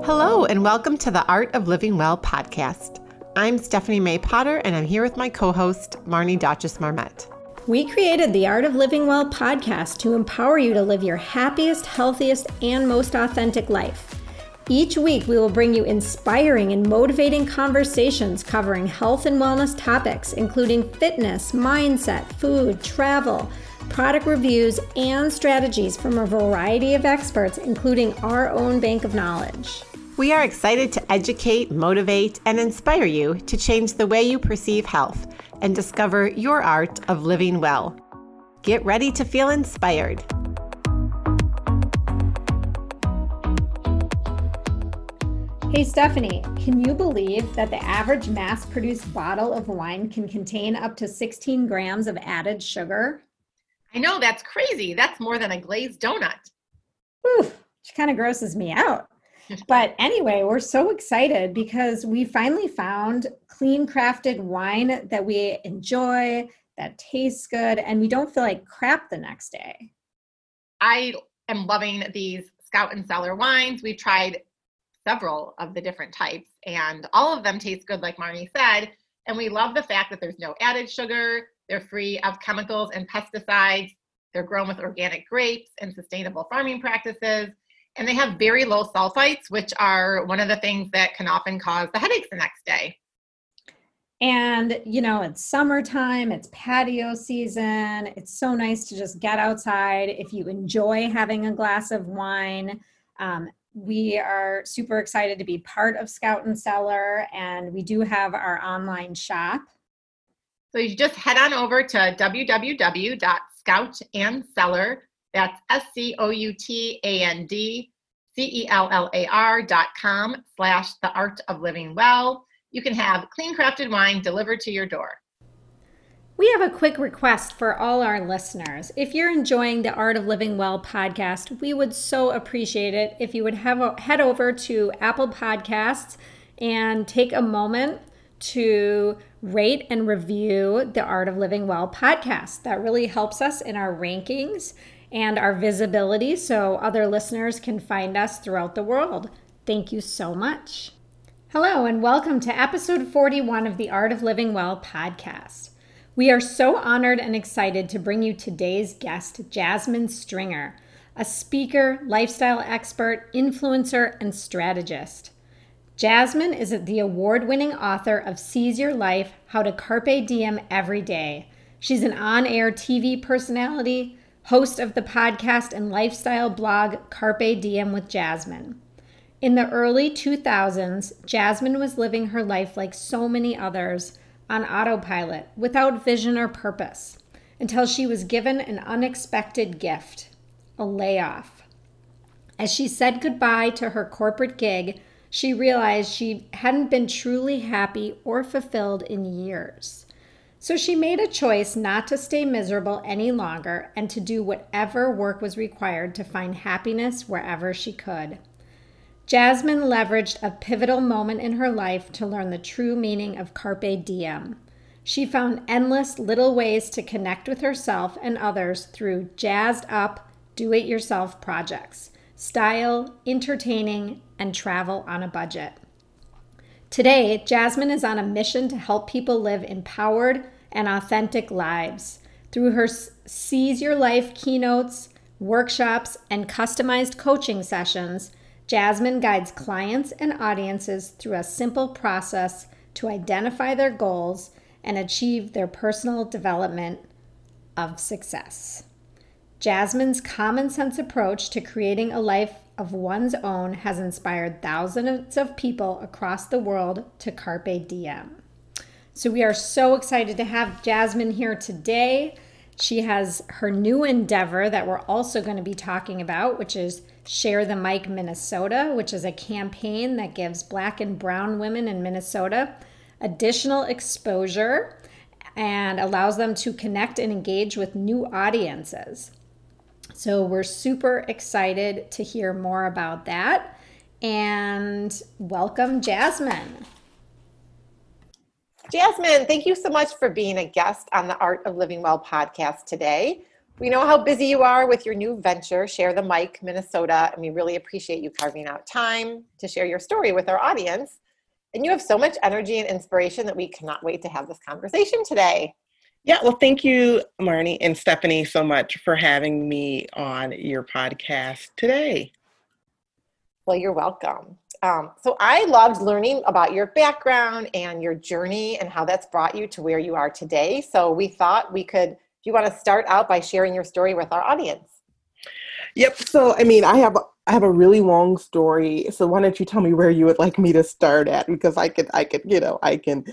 Hello, and welcome to the Art of Living Well podcast. I'm Stephanie Mae Potter, and I'm here with my co-host, Marnie Dotches-Marmette. We created the Art of Living Well podcast to empower you to live your happiest, healthiest, and most authentic life. Each week, we will bring you inspiring and motivating conversations covering health and wellness topics, including fitness, mindset, food, travel, product reviews, and strategies from a variety of experts, including our own bank of knowledge. We are excited to educate, motivate, and inspire you to change the way you perceive health and discover your art of living well. Get ready to feel inspired. Hey Stephanie, can you believe that the average mass-produced bottle of wine can contain up to 16 grams of added sugar? I know, that's crazy. That's more than a glazed donut. Whew, which kind of grosses me out. But anyway, we're so excited because we finally found clean crafted wine that we enjoy, that tastes good, and we don't feel like crap the next day. I am loving these Scout and Cellar wines. We've tried several of the different types, and all of them taste good, like Marnie said. And we love the fact that there's no added sugar. They're free of chemicals and pesticides. They're grown with organic grapes and sustainable farming practices. And they have very low sulfites, which are one of the things that can often cause the headaches the next day. And, you know, it's summertime, it's patio season. It's so nice to just get outside. If you enjoy having a glass of wine, we are super excited to be part of Scout and Cellar, and we do have our online shop. So you just head on over to www.scoutandcellar.com. That's SCOUTANDCELLAR.com/theartoflivingwell. You can have clean crafted wine delivered to your door. We have a quick request for all our listeners. If you're enjoying the Art of Living Well podcast, we would so appreciate it if you would head over to Apple Podcasts and take a moment to rate and review the Art of Living Well podcast. That really helps us in our rankings and our visibility so other listeners can find us throughout the world. Thank you so much. Hello, and welcome to episode 41 of the Art of Living Well podcast. We are so honored and excited to bring you today's guest, Jasmine Stringer, a speaker, lifestyle expert, influencer, and strategist. Jasmine is the award-winning author of Seize Your Life, How to Carpe Diem Every Day. She's an on-air TV personality, host of the podcast and lifestyle blog Carpe Diem with Jasmine. In the early 2000s, Jasmine was living her life like so many others on autopilot without vision or purpose until she was given an unexpected gift, a layoff. As she said goodbye to her corporate gig, she realized she hadn't been truly happy or fulfilled in years. So she made a choice not to stay miserable any longer and to do whatever work was required to find happiness wherever she could. Jasmine leveraged a pivotal moment in her life to learn the true meaning of Carpe Diem. She found endless little ways to connect with herself and others through jazzed up, do-it-yourself projects, style, entertaining, and travel on a budget. Today, Jasmine is on a mission to help people live empowered and authentic lives. Through her Seize Your Life keynotes, workshops, and customized coaching sessions, Jasmine guides clients and audiences through a simple process to identify their goals and achieve their personal development of success. Jasmine's common sense approach to creating a life of one's own has inspired thousands of people across the world to Carpe Diem. So we are so excited to have Jasmine here today. She has her new endeavor that we're also going to be talking about, which is Share the Mic Minnesota, which is a campaign that gives Black and brown women in Minnesota additional exposure and allows them to connect and engage with new audiences. So we're super excited to hear more about that. And welcome, Jasmine. Jasmine, thank you so much for being a guest on the Art of Living Well podcast today. We know how busy you are with your new venture, Share the Mic, Minnesota, and we really appreciate you carving out time to share your story with our audience. And you have so much energy and inspiration that we cannot wait to have this conversation today. Yeah, well, thank you, Marnie and Stephanie, so much for having me on your podcast today. Well, you're welcome. So I loved learning about your background and your journey and how that's brought you to where you are today. So we thought we could, if you want to start out by sharing your story with our audience. Yep. So, I mean, I have a really long story. So why don't you tell me where you would like me to start at? Because I can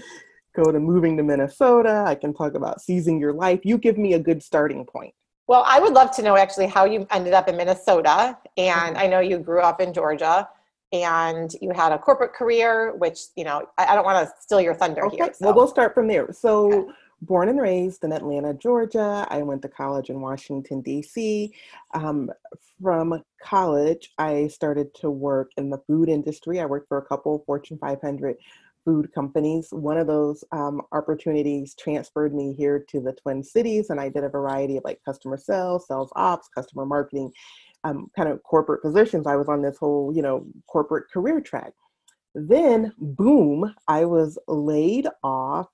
go to moving to Minnesota. I can talk about seizing your life. You give me a good starting point. Well, I would love to know actually how you ended up in Minnesota. And I know you grew up in Georgia and you had a corporate career, which, I don't want to steal your thunder here. So. Well, we'll start from there. So born and raised in Atlanta, Georgia. I went to college in Washington, D.C. From college, I started to work in the food industry. I worked for a couple of Fortune 500 food companies. One of those opportunities transferred me here to the Twin Cities, and I did a variety of customer sales ops, customer marketing, kind of corporate positions. I was on this whole, corporate career track. Then, boom, I was laid off.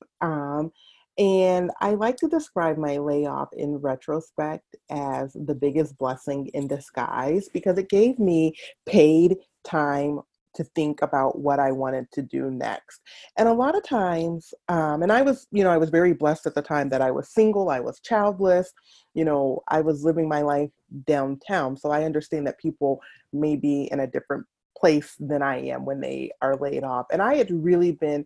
And I like to describe my layoff in retrospect as the biggest blessing in disguise because it gave me paid time to think about what I wanted to do next. And a lot of times, and I was very blessed at the time that I was single, I was childless, I was living my life downtown. So I understand that people may be in a different place than I am when they are laid off. And I had really been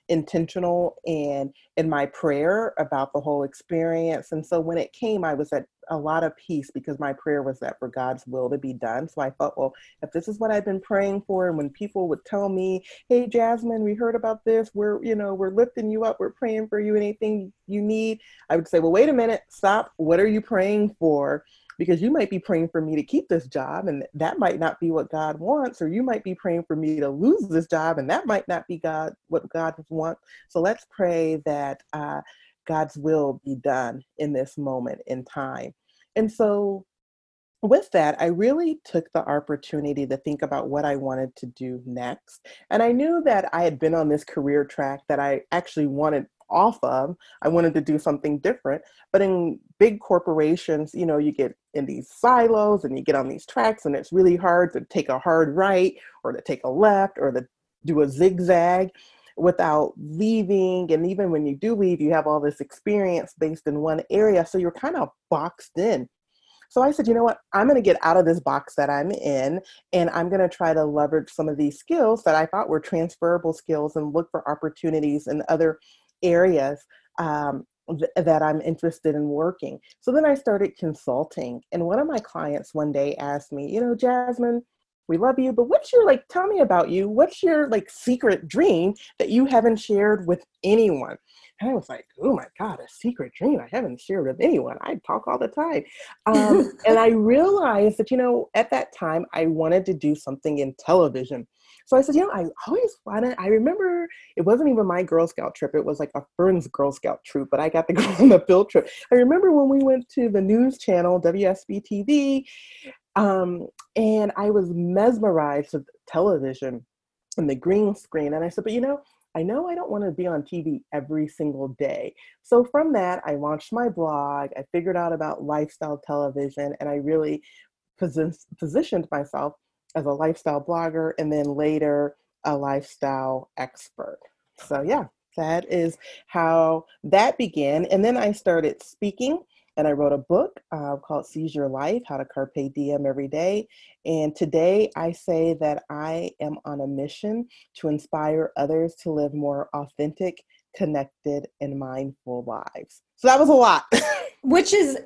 intentional and in my prayer about the whole experience. And so when it came, I was at a lot of peace because my prayer was that for God's will to be done. So I thought, well, if this is what I've been praying for, and when people would tell me, hey, Jasmine, we heard about this, we're lifting you up, we're praying for you, anything you need, I would say, well, wait a minute, stop. What are you praying for? Because you might be praying for me to keep this job, and that might not be what God wants, or you might be praying for me to lose this job, and that might not be what God wants. So let's pray that God's will be done in this moment in time. And so with that, I really took the opportunity to think about what I wanted to do next. And I knew that I had been on this career track that I actually wanted off of. I wanted to do something different. But in big corporations, you get in these silos and you get on these tracks, and it's really hard to take a hard right or to take a left or to do a zigzag without leaving. And even when you do leave, you have all this experience based in one area. So you're kind of boxed in. So I said, you know what, I'm going to get out of this box that I'm in, and I'm going to try to leverage some of these skills that I thought were transferable skills and look for opportunities in other areas that I'm interested in working. So then I started consulting, and one of my clients one day asked me, Jasmine, we love you, but what's your, tell me about you. What's your secret dream that you haven't shared with anyone? And I was like, oh my God, a secret dream I haven't shared with anyone. I talk all the time. And I realized that, at that time, I wanted to do something in television. So I said, I always wanted, I remember it wasn't even my Girl Scout trip. It was a friend's Girl Scout troop, but I got to go on the field trip. I remember when we went to the news channel, WSB TV, and I was mesmerized with television and the green screen. And I said, but I know I don't want to be on TV every single day. So from that, I launched my blog. I figured out about lifestyle television, and I really positioned myself as a lifestyle blogger and then later a lifestyle expert. So yeah, that is how that began. And then I started speaking, and I wrote a book called Seize Your Life, How to Carpe Diem Every Day. And today I say that I am on a mission to inspire others to live more authentic, connected, and mindful lives. So that was a lot. Which is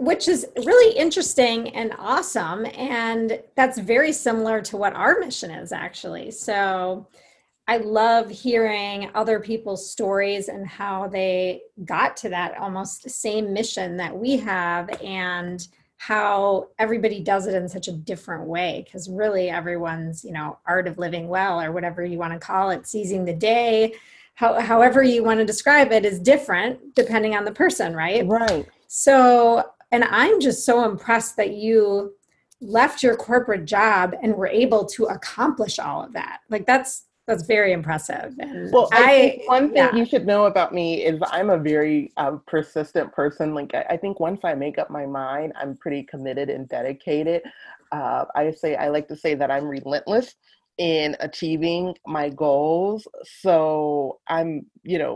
really interesting and awesome. And that's very similar to what our mission is, actually. So I love hearing other people's stories and how they got to that almost same mission that we have, and how everybody does it in such a different way. Because really everyone's, art of living well, or whatever you want to call it, seizing the day, however you want to describe it, is different depending on the person, right? Right. So And I'm just so impressed that you left your corporate job and were able to accomplish all of that. Like that's very impressive. And Well, I think one thing you should know about me is I'm a very persistent person. Like I think once I make up my mind, I'm pretty committed and dedicated. I like to say that I'm relentless in achieving my goals. So I'm,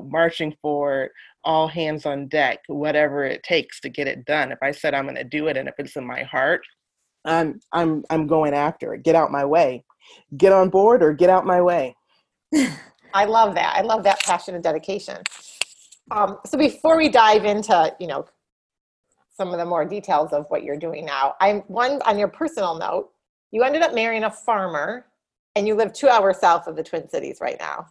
marching forward, all hands on deck, whatever it takes to get it done. If I said I'm going to do it, and if it's in my heart, I'm going after it. Get out my way. Get on board or get out my way. I love that. I love that passion and dedication. So before we dive into, some of the more details of what you're doing now, on your personal note, you ended up marrying a farmer and you live 2 hours south of the Twin Cities right now.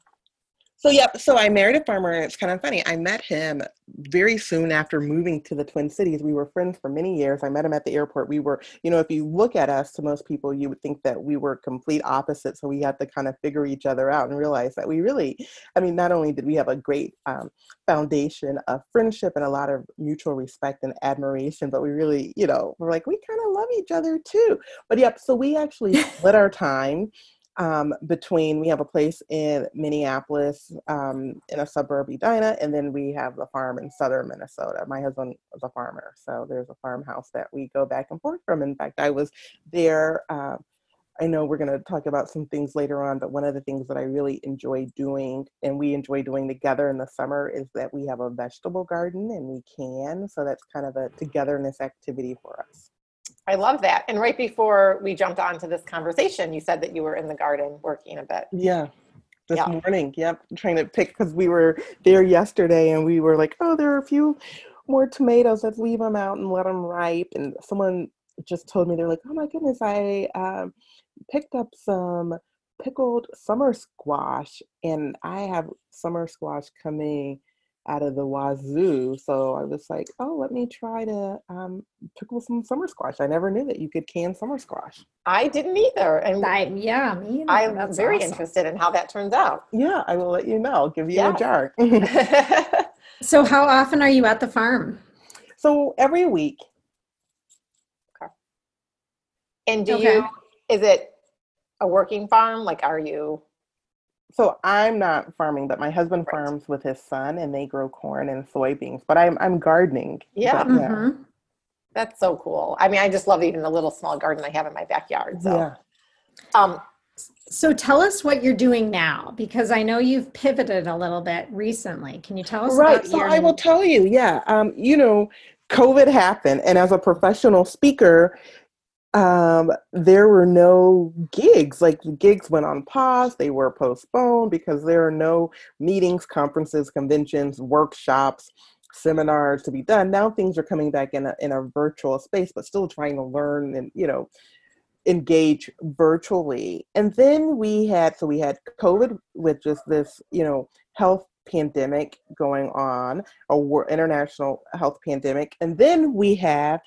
So I married a farmer, and it's kind of funny. I met him very soon after moving to the Twin Cities. We were friends for many years. I met him at the airport. We were, if you look at us, to most people, you would think that we were complete opposites. So we had to kind of figure each other out and realize that we really, not only did we have a great foundation of friendship and a lot of mutual respect and admiration, but we really, we're like, we kind of love each other too. But so we actually split our time. We have a place in Minneapolis, in a suburb, Edina, and then we have the farm in southern Minnesota. My husband was a farmer, so there's a farmhouse that we go back and forth from. In fact, I was there. I know we're going to talk about some things later on, but one of the things that I really enjoy doing, and we enjoy doing together in the summer, is that we have a vegetable garden, and we can. So that's kind of a togetherness activity for us. I love that. And right before we jumped onto this conversation, you said that you were in the garden working a bit. Yeah. This morning. Yep. Trying to pick, because we were there yesterday and we were like, oh, there are a few more tomatoes. Let's leave them out and let them ripe. And someone just told me, they're like, oh my goodness, I picked up some pickled summer squash, and I have summer squash coming out of the wazoo. So I was like, oh, let me try to pickle some summer squash. I never knew that you could can summer squash. I didn't either. And me either. I'm very interested in how that turns out. Yeah, I will let you know. I'll give you a jar. So how often are you at the farm? So every week. Okay. And is it a working farm? Like, are you? So I'm not farming, but my husband farms with his son, and they grow corn and soybeans. But I'm gardening. Yeah. But, yeah. That's so cool. I just love even the little small garden I have in my backyard. So. Yeah. So tell us what you're doing now, because I know you've pivoted a little bit recently. Can you tell us about So I will tell you, COVID happened, and as a professional speaker, there were no gigs. Like, the gigs went on pause. They were postponed because there are no meetings, conferences, conventions, workshops, seminars to be done. Now things are coming back in a virtual space, but still trying to learn and, engage virtually. And then we had COVID, with just this, health pandemic going on, international health pandemic. And then we have,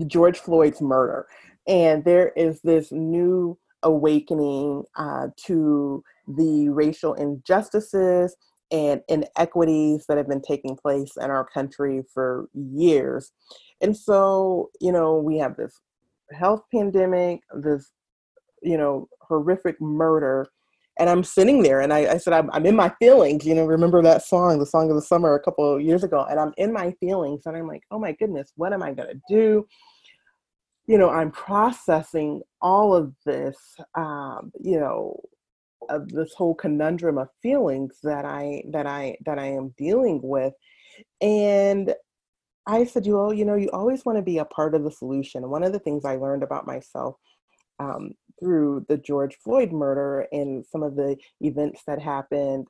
George Floyd's murder. And there is this new awakening to the racial injustices and inequities that have been taking place in our country for years. And so, we have this health pandemic, this, horrific murder. And I'm sitting there, and I said, I'm in my feelings, remember that song, the song of the summer, a couple of years ago, and I'm in my feelings, and I'm like, oh my goodness, what am I going to do? I'm processing all of this, of this whole conundrum of feelings that I am dealing with. And I said, you always want to be a part of the solution. And one of the things I learned about myself through the George Floyd murder and some of the events that happened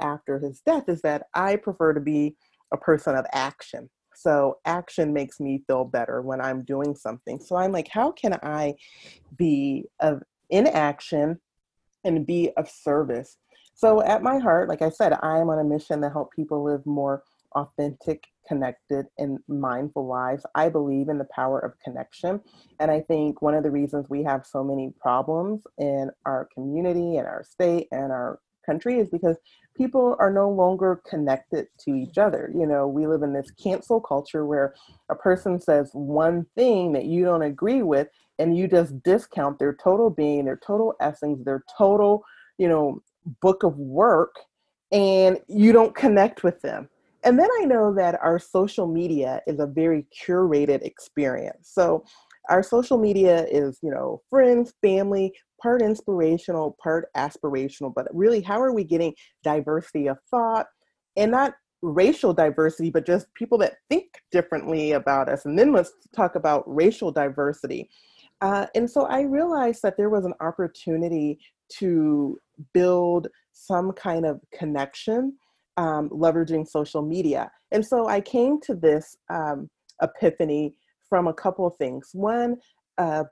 after his death is that I prefer to be a person of action. So action makes me feel better when I'm doing something. So I'm like, how can I be in action and be of service? So at my heart, like I said, I am on a mission to help people live more authentic, connected, and mindful lives. I believe in the power of connection. And I think one of the reasons we have so many problems in our community and our state and our country is because people are no longer connected to each other. You know, we live in this cancel culture where a person says one thing that you don't agree with, and you just discount their total being, their total essence, their total, you know, book of work, and you don't connect with them. And then I know that our social media is a very curated experience. So our social media is, you know, friends, family, part inspirational, part aspirational, but really, how are we getting diversity of thought, and not racial diversity, but just people that think differently about us? And then let's talk about racial diversity. And so I realized that there was an opportunity to build some kind of connection, leveraging social media. And so I came to this epiphany from a couple of things. One,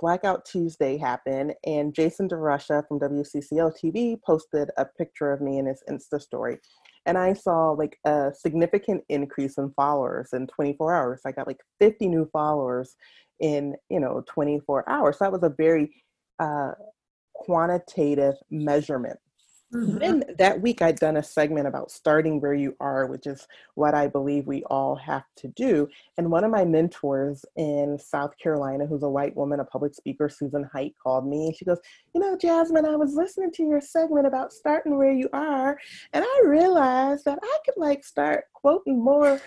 Blackout Tuesday happened, and Jason DeRusha from WCCO TV posted a picture of me in his Insta story. And I saw like a significant increase in followers in 24 hours. I got like 50 new followers in, you know, 24 hours. So that was a very quantitative measurement. Mm-hmm. Then that week, I'd done a segment about starting where you are, which is what I believe we all have to do. And one of my mentors in South Carolina, who's a white woman, a public speaker, Susan Haidt, called me, and she goes, you know, Jasmine, I was listening to your segment about starting where you are, and I realized that I could like start quoting more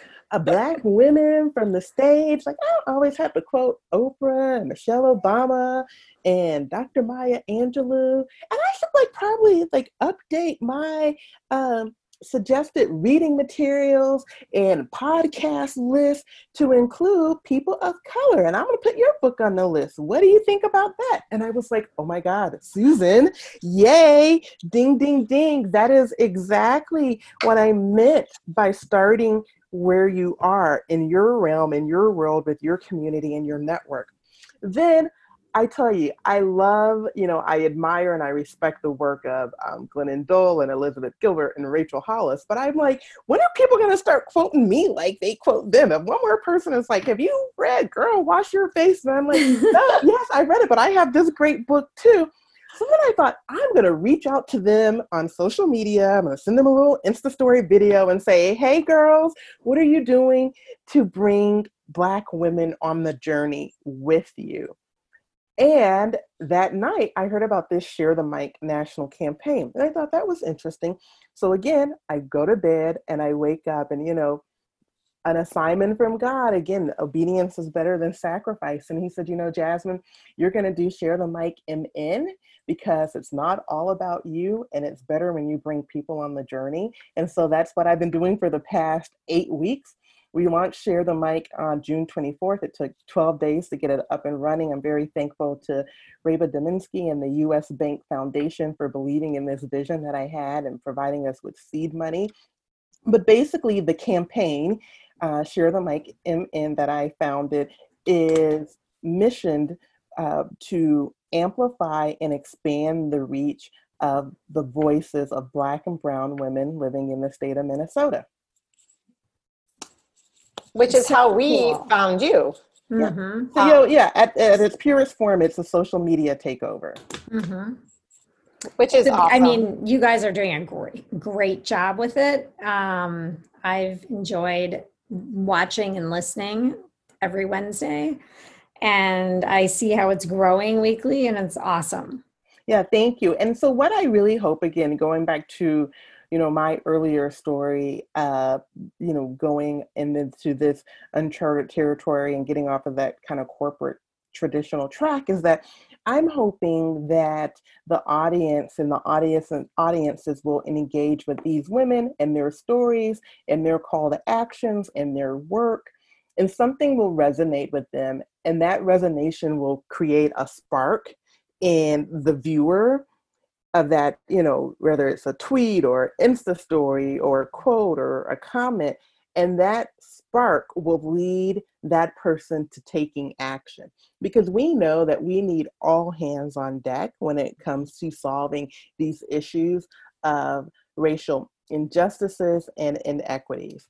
Black women from the stage. Like, I don't always have to quote Oprah and Michelle Obama and Dr. Maya Angelou. And I should like probably like update my suggested reading materials and podcast list to include people of color. And I'm going to put your book on the list. What do you think about that? And I was like, oh my God, Susan, yay, ding, ding, ding. That is exactly what I meant by starting where you are in your realm, in your world, with your community and your network. Then I tell you, I love, you know, I admire and I respect the work of Glennon Doyle and Elizabeth Gilbert and Rachel Hollis, but I'm like, when are people going to start quoting me like they quote them? If one more person is like, have you read Girl, Wash Your Face? And I'm like, no, yes, I read it, but I have this great book too. So then I thought, I'm going to reach out to them on social media. I'm going to send them a little Insta story video and say, hey, girls, what are you doing to bring Black women on the journey with you? And that night, I heard about this Share the Mic national campaign. And I thought that was interesting. So again, I go to bed and I wake up and, you know, an assignment from God. Again, obedience is better than sacrifice. And he said, you know, Jasmine, you're going to do Share the Mic MN because it's not all about you, and it's better when you bring people on the journey. And so that's what I've been doing for the past 8 weeks. We launched Share the Mic on June 24th. It took 12 days to get it up and running. I'm very thankful to Reba Dominski and the U.S. Bank Foundation for believing in this vision that I had and providing us with seed money. But basically the campaign, Share the Mic MN, that I founded is missioned to amplify and expand the reach of the voices of Black and brown women living in the state of Minnesota. Which is how we found you. Mm-hmm. So, at its purest form, it's a social media takeover. Mm-hmm. Which is awesome. I mean, you guys are doing a great job with it. I've enjoyed watching and listening every Wednesday, and I see how it's growing weekly, and it's awesome. Yeah, thank you. And so what I really hope, again, going back to, you know, my earlier story, you know, going into this uncharted territory and getting off of that kind of corporate traditional track, is that I'm hoping that the audience and the audiences will engage with these women and their stories and their call to actions and their work, and something will resonate with them. And that resonation will create a spark in the viewer of that, you know, whether it's a tweet or Insta story or a quote or a comment, and that spark will lead that person to taking action. Because we know that we need all hands on deck when it comes to solving these issues of racial injustices and inequities.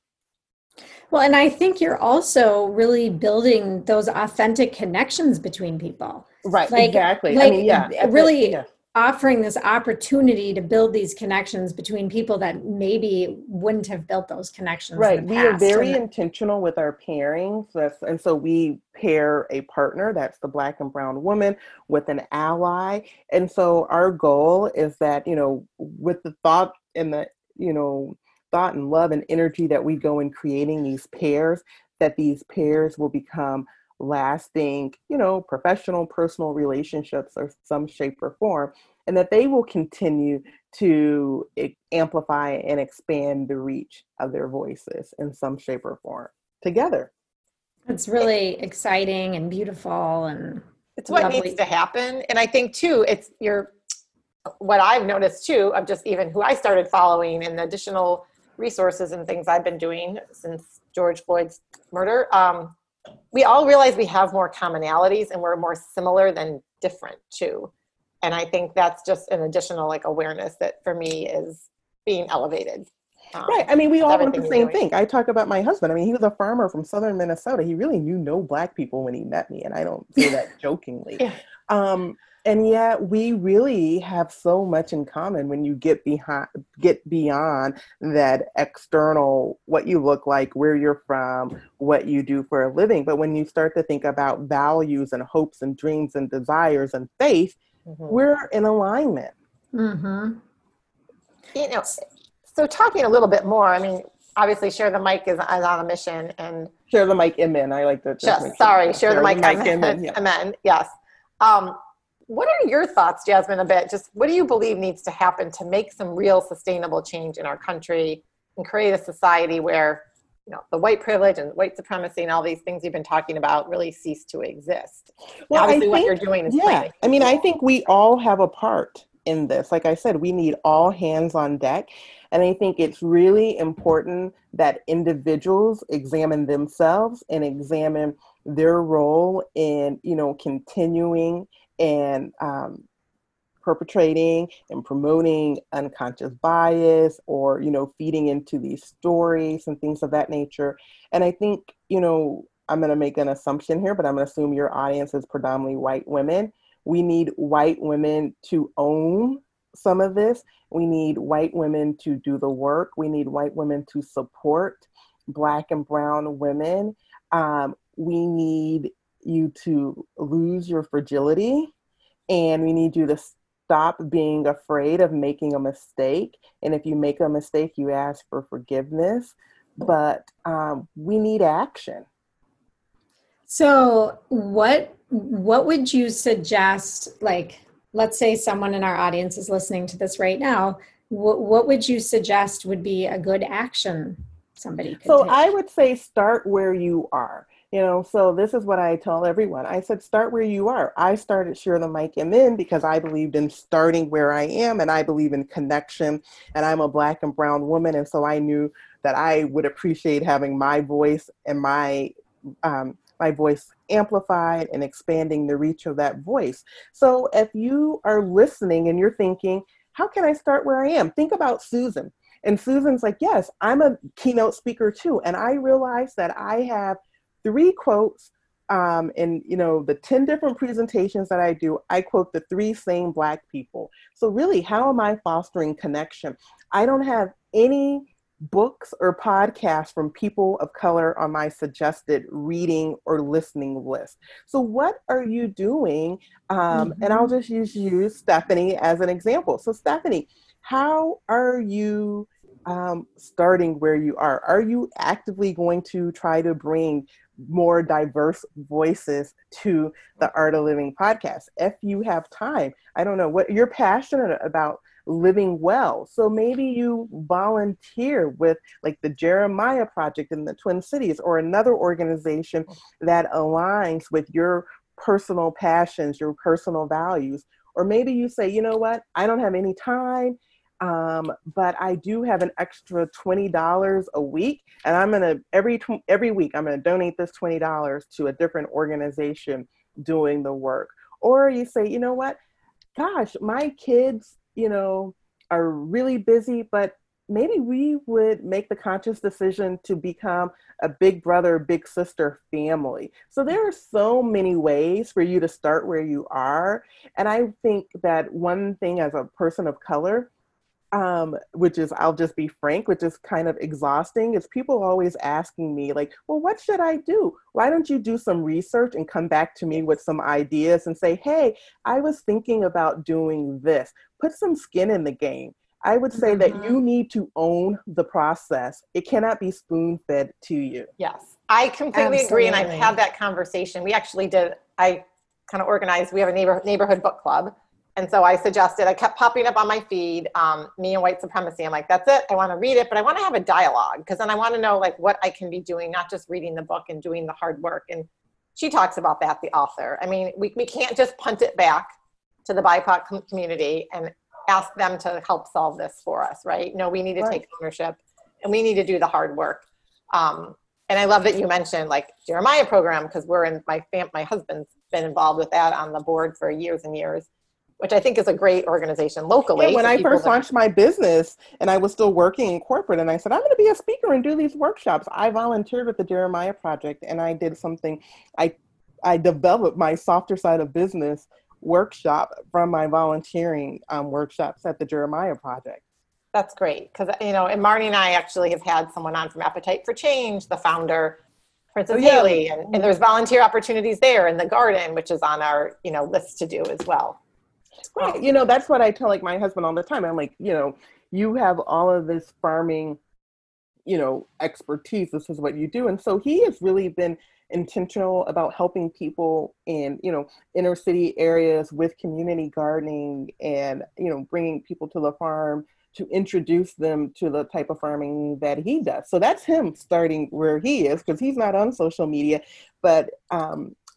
Well, and I think you're also really building those authentic connections between people. Right, exactly. I mean, really, offering this opportunity to build these connections between people that maybe wouldn't have built those connections in Right. the We are past. very intentional with our pairings. And so we pair a partner, that's the Black and brown woman, with an ally. And so our goal is that, with the thought and the, thought and love and energy that we go in creating these pairs, that these pairs will become lasting, professional, personal relationships of some shape or form, and that they will continue to amplify and expand the reach of their voices in some shape or form together. It's really exciting and beautiful and it's what lovely. needs to happen. And I think too, what I've noticed too, of just even who I started following and the additional resources and things I've been doing since George Floyd's murder, we all realize we have more commonalities and we're more similar than different too. And I think that's just an additional awareness that for me is being elevated. Right. I mean, we all want the same doing. thing. I talk about my husband. I mean, he was a farmer from southern Minnesota. He really knew no Black people when he met me. And I don't say that jokingly. Yeah. And yet we really have so much in common when you get beyond that external, what you look like, where you're from, what you do for a living. But when you start to think about values and hopes and dreams and desires and faith, we're in alignment. Mm-hmm. So talking a little bit more, I mean, obviously Share the Mic is on a mission, and Share the Mic, amen. I like that. Share the Mic, amen. Yes. What are your thoughts, Jasmine, a bit? Just what do you believe needs to happen to make some real sustainable change in our country and create a society where, the white privilege and white supremacy and all these things you've been talking about really cease to exist? Well, obviously what you're doing is I think we all have a part in this. Like I said, we need all hands on deck. And I think it's really important that individuals examine themselves and examine their role in, continuing and perpetrating and promoting unconscious bias or, feeding into these stories and things of that nature. And I think, I'm going to make an assumption here, but I'm going to assume your audience is predominantly white women. We need white women to own some of this. We need white women to do the work. We need white women to support Black and brown women. We need you to lose your fragility, and we need you to stop being afraid of making a mistake. And if you make a mistake, you ask for forgiveness. But we need action. So what would you suggest, let's say someone in our audience is listening to this right now, what would you suggest would be a good action somebody could take? I would say start where you are. So this is what I tell everyone. I said, start where you are. I started Share the Mic in because I believed in starting where I am, and I believe in connection, and I'm a Black and brown woman. And so I knew that I would appreciate having my voice and my voice amplified and expanding the reach of that voice. So if you are listening and you're thinking, how can I start where I am? Think about Susan. And Susan's like, yes, I'm a keynote speaker too. And I realized that I have 3 quotes in the 10 different presentations that I do. I quote the 3 same Black people. So really, how am I fostering connection? I don't have any books or podcasts from people of color on my suggested reading or listening list. So what are you doing? And I'll just use you, Stephanie, as an example. So Stephanie, how are you starting where you are? Are you actively going to try to bring more diverse voices to the Art of Living podcast? If you have time, I don't know what you're passionate about, living well. So maybe you volunteer with the Jeremiah Project in the Twin Cities, or another organization that aligns with your personal passions, your personal values. Or maybe you say, you know what, I don't have any time, but I do have an extra $20 a week, and I'm going to, every week, I'm going to donate this $20 to a different organization doing the work. Or you say, you know what, gosh, my kids, are really busy, but maybe we would make the conscious decision to become a big brother, big sister family. So there are so many ways for you to start where you are. And I think that one thing as a person of color, which is, I'll just be frank, which is kind of exhausting, is people always asking me like, well, what should I do? Why don't you do some research and come back to me with some ideas and say, hey, I was thinking about doing this. Put some skin in the game. I would say that you need to own the process. It cannot be spoon-fed to you. Yes, I completely agree. And I've had that conversation. We actually did, I kind of organized, we have a neighborhood book club. And so I suggested, I kept popping up on my feed, me and white supremacy. I'm like, that's it. I want to read it, but I want to have a dialogue because then I want to know like what I can be doing, not just reading the book and doing the hard work. And she talks about that, the author. I mean, we can't just punt it back to the BIPOC community and ask them to help solve this for us, right? No, we need to take ownership and we need to do the hard work. And I love that you mentioned like Jeremiah program because we're in my husband's been involved with that on the board for years and years, which I think is a great organization locally. Yeah, when I first launched my business and I was still working in corporate and I said, I'm going to be a speaker and do these workshops. I volunteered with the Jeremiah Project and I did something, I developed my softer side of business workshop from my volunteering workshops at the Jeremiah Project. That's great. Because, and Marnie and I actually have had someone on from Appetite for Change, the founder, Princess Haley, and there's volunteer opportunities there in the garden, which is on our, list to do as well. Right. That's what I tell like my husband all the time. I'm like, you have all of this farming, expertise. This is what you do. And so he has really been intentional about helping people in, inner city areas with community gardening and, bringing people to the farm to introduce them to the type of farming that he does. So that's him starting where he is because he's not on social media, but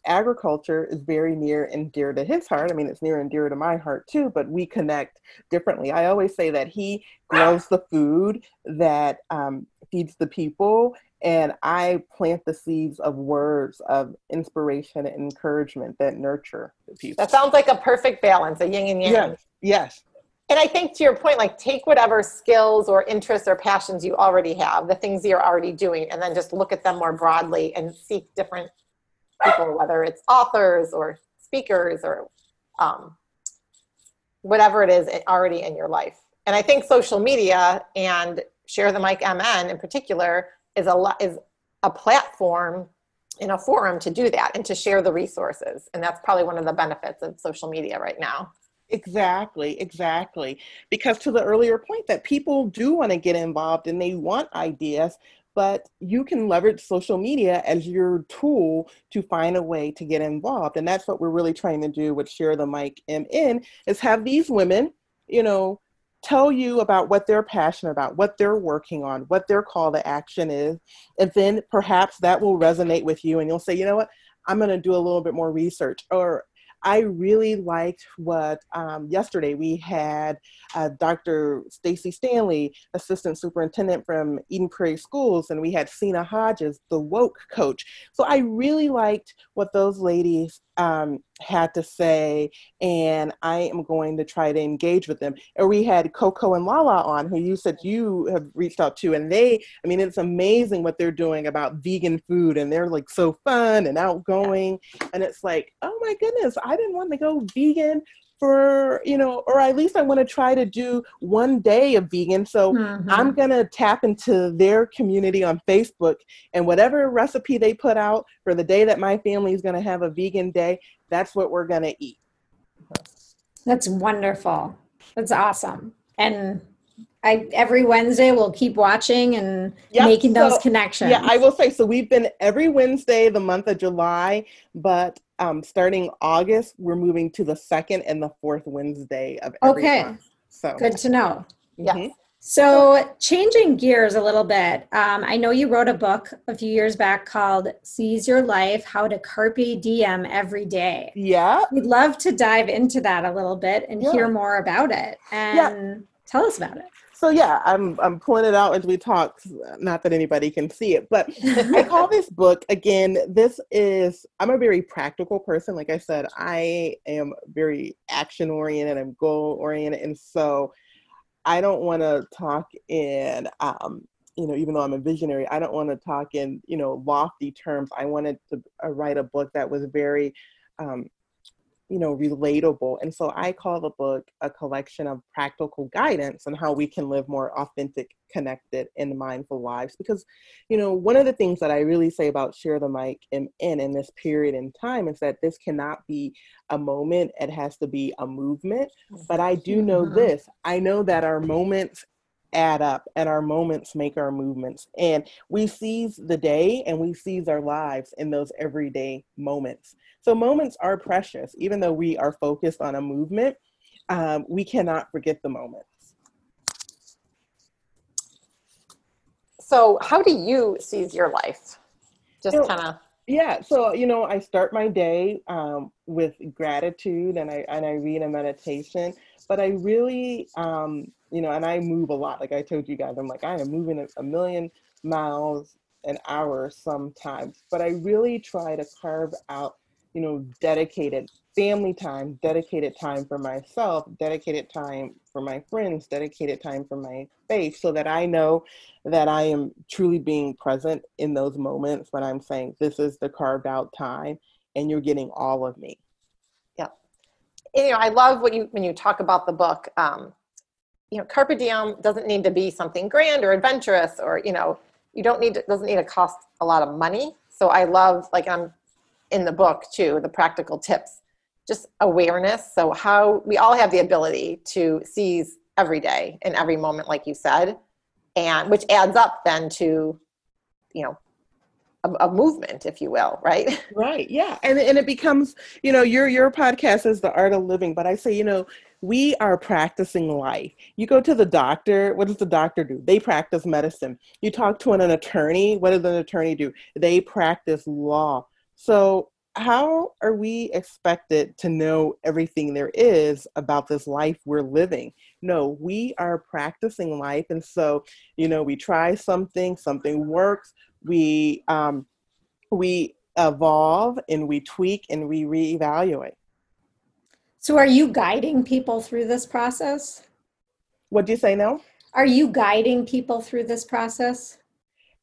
agriculture is very near and dear to his heart. I mean, it's near and dear to my heart too, but we connect differently. I always say that he grows the food that feeds the people, and I plant the seeds of words of inspiration and encouragement that nurture the people. That sounds like a perfect balance, a yin and yang. Yes. And I think to your point, like take whatever skills or interests or passions you already have, the things you're already doing, and then just look at them more broadly and seek different people, whether it's authors or speakers or whatever it is already in your life. And I think social media and Share the Mic MN in particular is a platform and a forum to do that and to share the resources. And that's probably one of the benefits of social media right now. Exactly. Because to the earlier point that people do want to get involved and they want ideas, but you can leverage social media as your tool to find a way to get involved. And that's what we're really trying to do with Share the Mic MN is have these women, tell you about what they're passionate about, what they're working on, what their call to action is. And then perhaps that will resonate with you and you'll say, you know what, I'm going to do a little bit more research. Or I really liked what yesterday we had Dr. Stacy Stanley, assistant superintendent from Eden Prairie Schools, and we had Sina Hodges, the woke coach. So I really liked what those ladies had to say, and I am going to try to engage with them. Or we had Coco and Lala on, who you said you have reached out to, and it's amazing what they're doing about vegan food, and they're like so fun and outgoing, and it's like, oh my goodness, I didn't want to go vegan for, or at least I want to try to do one day of vegan. So I'm going to tap into their community on Facebook, and whatever recipe they put out for the day that my family is going to have a vegan day, that's what we're going to eat. That's wonderful. That's awesome. And every Wednesday we'll keep watching and making those connections. Yeah, I will say, so we've been every Wednesday the month of July, but starting August, we're moving to the second and the fourth Wednesday of every month. So good to know. Yeah. So changing gears a little bit, I know you wrote a book a few years back called Seize Your Life, How to Carpe Diem Every Day. Yeah. We'd love to dive into that a little bit and hear more about it. And tell us about it. So I'm pulling it out as we talk, not that anybody can see it, but I call this book, again, I'm a very practical person. Like I said, I am very action oriented, I'm goal oriented. And so I don't want to talk in, even though I'm a visionary, I don't want to talk in, lofty terms. I wanted to write a book that was very, relatable. And so I call the book a collection of practical guidance on how we can live more authentic, connected, and mindful lives. Because, one of the things that I really say about Share the Mic in this period in time is that this cannot be a moment. It has to be a movement. But I do know this. I know that our moments add up and our moments make our movements. And we seize the day and we seize our lives in those everyday moments. So moments are precious. Even though we are focused on a movement, we cannot forget the moments. So how do you seize your life? Just kind of. Yeah. So, I start my day with gratitude and I read a meditation, but I really, and I move a lot. Like I told you guys, I'm like, I am moving a million miles an hour sometimes, but I really try to carve out, dedicated family time, dedicated time for myself, dedicated time for my friends, dedicated time for my faith, so that I know that I am truly being present in those moments when I'm saying, this is the carved out time and you're getting all of me. Yeah. And, I love when you talk about the book, Carpe Diem doesn't need to be something grand or adventurous or, doesn't need to cost a lot of money. So I love, I'm in the book too, the practical tips, just awareness. So how we all have the ability to seize every day and every moment, like you said, and which adds up then to, a movement, if you will, right? Right. Yeah. And it becomes, your podcast is The Art of Living, but I say, we are practicing life. You go to the doctor, what does the doctor do? They practice medicine. You talk to an attorney, what does an attorney do? They practice law. So how are we expected to know everything there is about this life we're living? No, we are practicing life. And so, we try something works, we evolve and we tweak and we reevaluate. So are you guiding people through this process? What'd you say now? Are you guiding people through this process?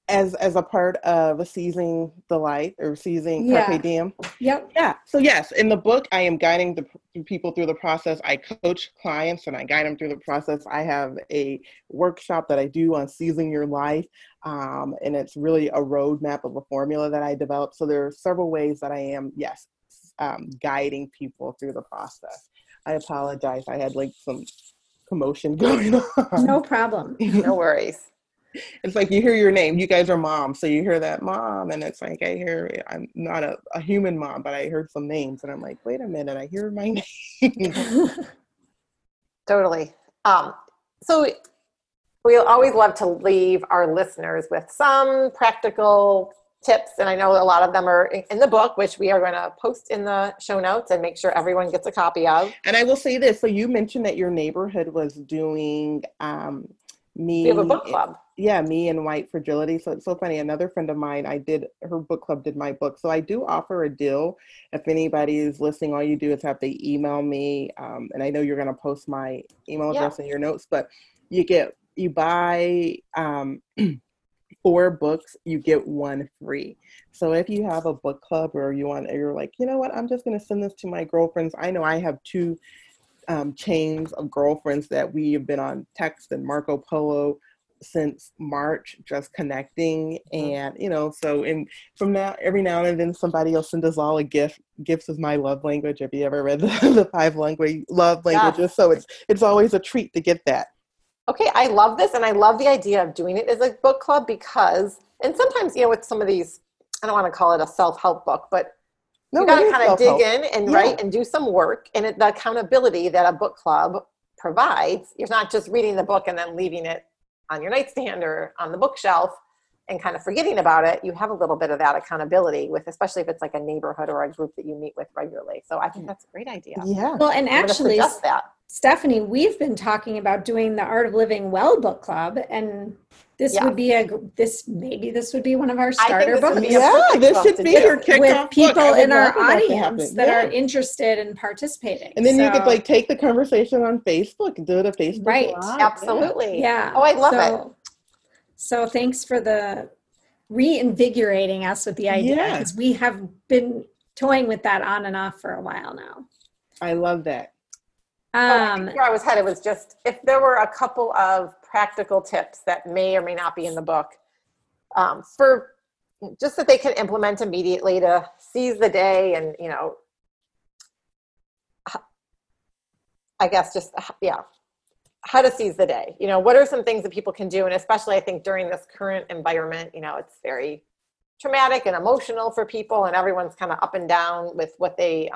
As a part of seizing the light or seizing Carpe Diem? Yep. Yeah. So yes, in the book, I am guiding the people through the process. I coach clients and I guide them through the process. I have a workshop that I do on seizing your life. And it's really a roadmap of a formula that I developed. So there are several ways that I am, guiding people through the process. I apologize. I had some commotion going on. No problem. No worries. It's like you hear your name. You guys are moms, so you hear that mom, and it's like I'm not a human mom, but I heard some names, and I'm like, wait a minute, I hear my name. Totally. So we always love to leave our listeners with some practical tips, and I know a lot of them are in the book, which we are going to post in the show notes and make sure everyone gets a copy of. And I will say this: so you mentioned that your neighborhood was doing we have a book club. Yeah, Me and White Fragility. So it's so funny. Another friend of mine, her book club did my book. So I do offer a deal. If anybody is listening, all you do is have to email me. And I know you're going to post my email address in your notes, but you buy 4 books, you get 1 free. So if you have a book club or you're like, you know what, I'm just going to send this to my girlfriends. I know I have 2 chains of girlfriends that we have been on text and Marco Polo since March, just connecting. And from now, every now and then somebody will send us all a gift. Gifts is my love language. Have you ever read the 5 love languages? Yes. So it's always a treat to get that. Okay, I love this, and I love the idea of doing it as a book club because, and sometimes with some of these, I don't want to call it a self-help book, but you got to kind of dig in and write and do some work, and the accountability that a book club provides. You're not just reading the book and then leaving it on your nightstand or on the bookshelf and kind of forgetting about it, you have a little bit of that accountability with, especially if it's like a neighborhood or a group that you meet with regularly. So I think that's a great idea. Yeah. Well, and I'm actually, gonna suggest that. Stephanie, we've been talking about doing the Art of Living Well book club, and this would be this would be one of our starter this would books. be a perfect this book should to be do. your kickoff With book. I people would in our love for that to audience happen. that are Yeah. interested in participating. And then you could So- like take the conversation on Facebook and do it a Facebook Right. Live. Absolutely. Yeah. Oh, I love it. So thanks for the reinvigorating us with the idea, because we have been toying with that on and off for a while now. I love that. I think where I was headed was just if there were a couple of practical tips that may or may not be in the book for just that they can implement immediately to seize the day and, you know, I guess just, how to seize the day. You know, what are some things that people can do? And especially I think during this current environment, you know, it's very traumatic and emotional for people, and everyone's kind of up and down with what they,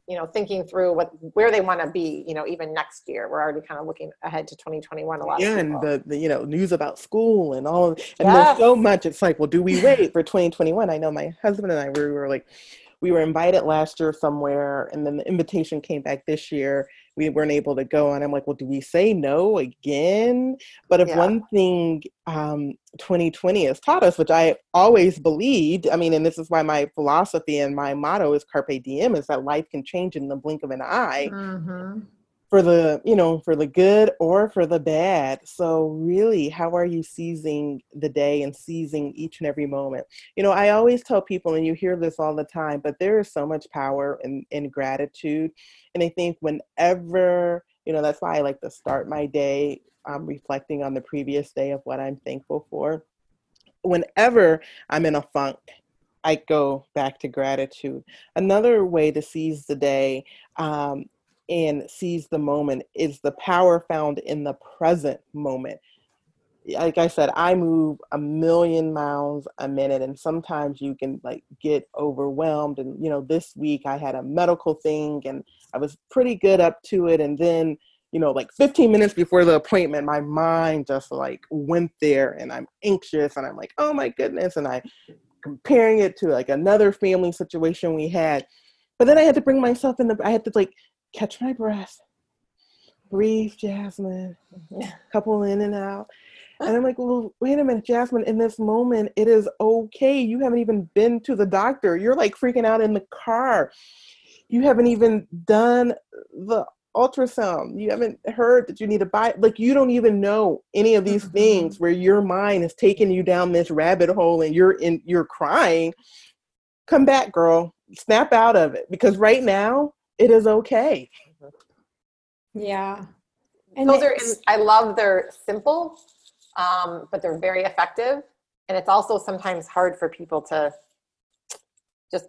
you know, thinking through where they want to be, you know, even next year. We're already kind of looking ahead to 2021 a lot of people. And the you know, news about school and all, and there's so much. It's like, well, do we wait for 2021? I know my husband and I, we were invited last year somewhere, and then the invitation came back this year. We weren't able to go, and I'm like, well, do we say no again? But if one thing 2020 has taught us, which I always believed, I mean, and this is why my philosophy and my motto is Carpe Diem, is that life can change in the blink of an eye. Mm-hmm. For the, you know, for the good or for the bad. So really, how are you seizing the day and seizing each and every moment? You know, I always tell people, and you hear this all the time, but there is so much power in gratitude. And I think whenever, you know, that's why I like to start my day reflecting on the previous day of what I'm thankful for. Whenever I'm in a funk, I go back to gratitude. Another way to seize the day, and seize the moment is the power found in the present moment. Like I said, I move 1,000,000 miles a minute, and sometimes you can like get overwhelmed. And, you know, this week I had a medical thing and I was pretty good up to it. And then, you know, like 15 minutes before the appointment, my mind just like went there, and I'm anxious and I'm like, oh my goodness. And I comparing it to like another family situation we had. But then I had to bring myself I had to like catch my breath, breathe, Jasmine, couple in and out. And I'm like, well, wait a minute, Jasmine, in this moment, it is okay. You haven't even been to the doctor. You're like freaking out in the car. You haven't even done the ultrasound. You haven't heard that you need to buy, like, you don't even know any of these things where your mind is taking you down this rabbit hole and you're crying. Come back, girl. Snap out of it, because right now, it is okay. Yeah. And I love they're simple, but they're very effective. And it's also sometimes hard for people to just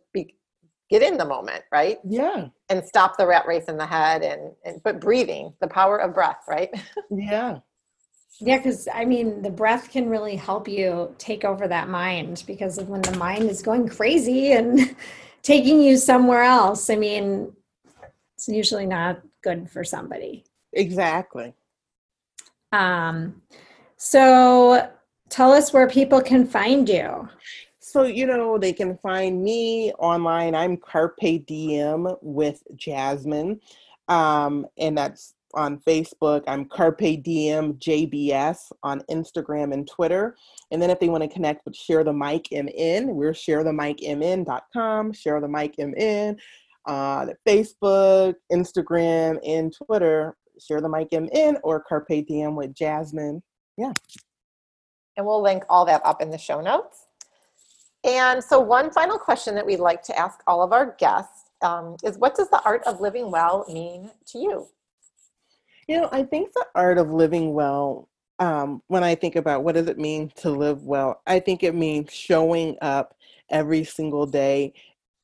get in the moment, right? Yeah. And stop the rat race in the head but breathing, the power of breath, right? Yeah. Yeah, because I mean, the breath can really help you take over that mind, because when the mind is going crazy and taking you somewhere else, I mean, it's usually not good for somebody. Exactly. So tell us where people can find you. So, you know, they can find me online. I'm Carpe Diem with Jasmine. And that's on Facebook. I'm Carpe Diem JBS on Instagram and Twitter. And then if they want to connect with Share the Mic MN, we're sharethemicmn.com, Share the Mic MN on Facebook, Instagram, and Twitter. Share the Mic MN or Carpe Diem with Jasmine. Yeah. And we'll link all that up in the show notes. And so one final question that we'd like to ask all of our guests is, what does the art of living well mean to you? You know, I think the art of living well, when I think about what does it mean to live well, I think it means showing up every single day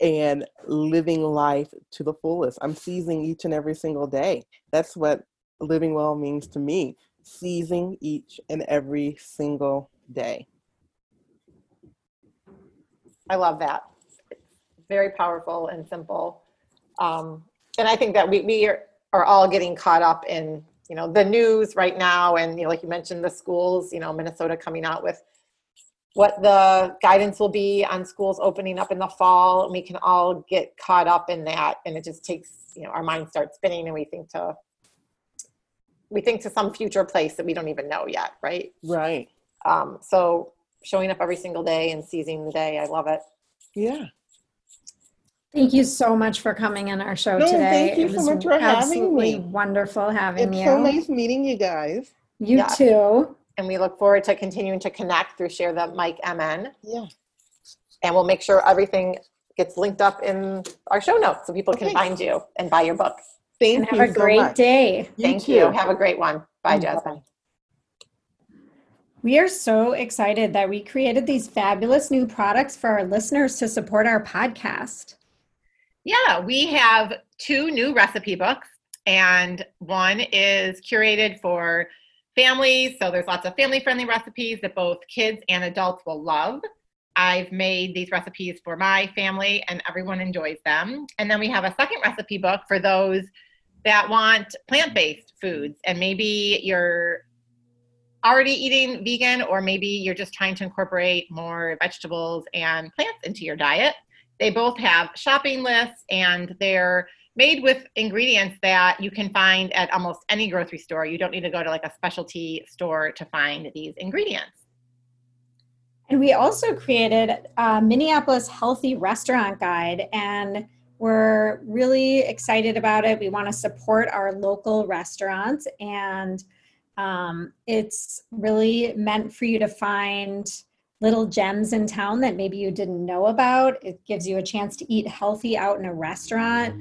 and living life to the fullest. I'm seizing each and every single day. That's what living well means to me, seizing each and every single day. I love that. It's very powerful and simple. And I think that we are all getting caught up in, you know, the news right now. And, you know, like you mentioned, the schools, you know, Minnesota coming out with what the guidance will be on schools opening up in the fall, and we can all get caught up in that. And it just takes, our minds start spinning, and we think to some future place that we don't even know yet, right? Right. So showing up every single day and seizing the day, I love it. Yeah. Thank you so much for coming on our show No, today. thank you It so was much for having absolutely me. wonderful having It's you. so nice meeting you guys. You too. And we look forward to continuing to connect through Share the Mic MN. Yeah. And we'll make sure everything gets linked up in our show notes so people can find you and buy your book. Thank you have a great day. Thank you. Have a great one. Bye, Jasmine. We are so excited that we created these fabulous new products for our listeners to support our podcast. Yeah, we have 2 new recipe books, and one is curated for families. So there's lots of family-friendly recipes that both kids and adults will love. I've made these recipes for my family, and everyone enjoys them. And then we have a second recipe book for those that want plant-based foods, and maybe you're already eating vegan, or maybe you're just trying to incorporate more vegetables and plants into your diet. They both have shopping lists, and they're made with ingredients that you can find at almost any grocery store. You don't need to go to like a specialty store to find these ingredients. And we also created a Minneapolis Healthy Restaurant Guide, and we're really excited about it. We want to support our local restaurants, and it's really meant for you to find little gems in town that maybe you didn't know about. It gives you a chance to eat healthy out in a restaurant.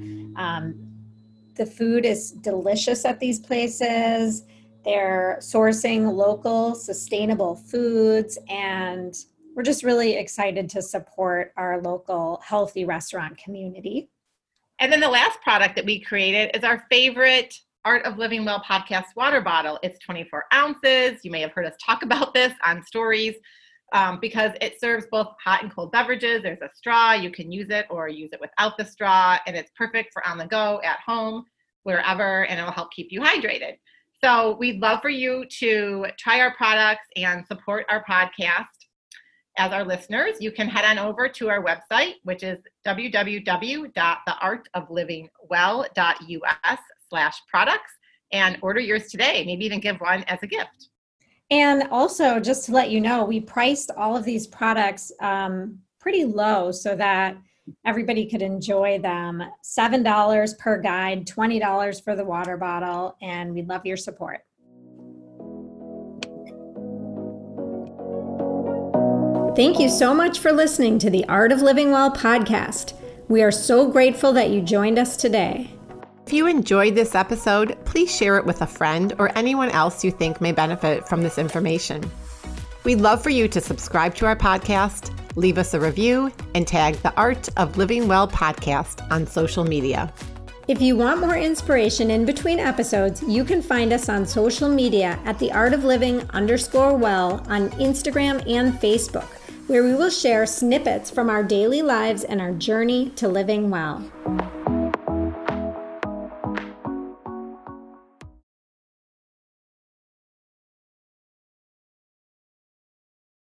The food is delicious at these places. They're sourcing local, sustainable foods, and we're just really excited to support our local healthy restaurant community. And then the last product that we created is our favorite Art of Living Well podcast water bottle. It's 24 ounces. You may have heard us talk about this on stories because it serves both hot and cold beverages. There's a straw. You can use it or use it without the straw, and it's perfect for on the go, at home, wherever, and it'll help keep you hydrated. So we'd love for you to try our products and support our podcast. As our listeners, you can head on over to our website, which is www.theartoflivingwell.us/products, and order yours today. Maybe even give one as a gift. And also, just to let you know, we priced all of these products pretty low so that everybody could enjoy them. $7 per guide, $20 for the water bottle, and we'd love your support. Thank you so much for listening to the Art of Living Well podcast. We are so grateful that you joined us today. If you enjoyed this episode, please share it with a friend or anyone else you think may benefit from this information. We'd love for you to subscribe to our podcast, leave us a review, and tag the Art of Living Well podcast on social media. If you want more inspiration in between episodes, you can find us on social media at theartofliving_well on Instagram and Facebook, where we will share snippets from our daily lives and our journey to living well.